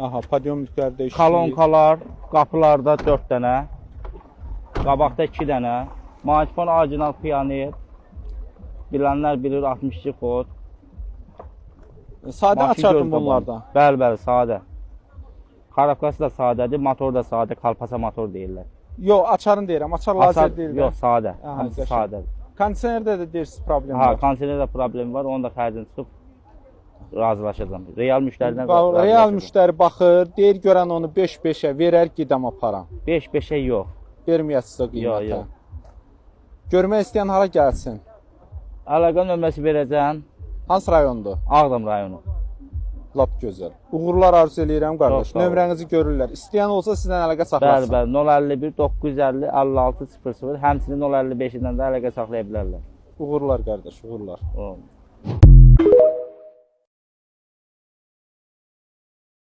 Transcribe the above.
Aha, podyomliklər də işləyir. Kolonkalar, qapılarda 4 dənə, qabaqda 2 dənə, Magifon orijinal Pioneer, bilənlər bilir 62 fot. Sadə açardım bunlardan. Bəli, bəli, sadə. Karabkası da sadədir, motor da sadə, kalpasa motor deyirlər. Yox, açarın deyirəm, açar lazer deyil. Yox, sadə, hamısı sadədir. Kondisionerdə də deyirsiniz problem var. var. Kondisionerdə problem var, onu da xərcini çıxıb razılaşacağım. Real müştəridən Real müştəri baxır, deyir görən onu 5-5-ə verər, qidam aparam. 5-5-ə yox. Verməyəsizə qiymətə. Yox. Görmək istəyən hara gəlsin? Əlaqə nömrəsi verəcəm. Hansı rayondur? Ağdam rayonu. Lap gözəl. Uğurlar arzu eləyirəm qardaş. Nömrənizi görürlər. İstəyən olsa sizdən əlaqə saxlasın. Bəli, bəli. 051 950 56 00. Həmçinin 055-dən də əlaqə saxlaya bilərlər. Uğurlar qardaş, uğurlar. Oldu.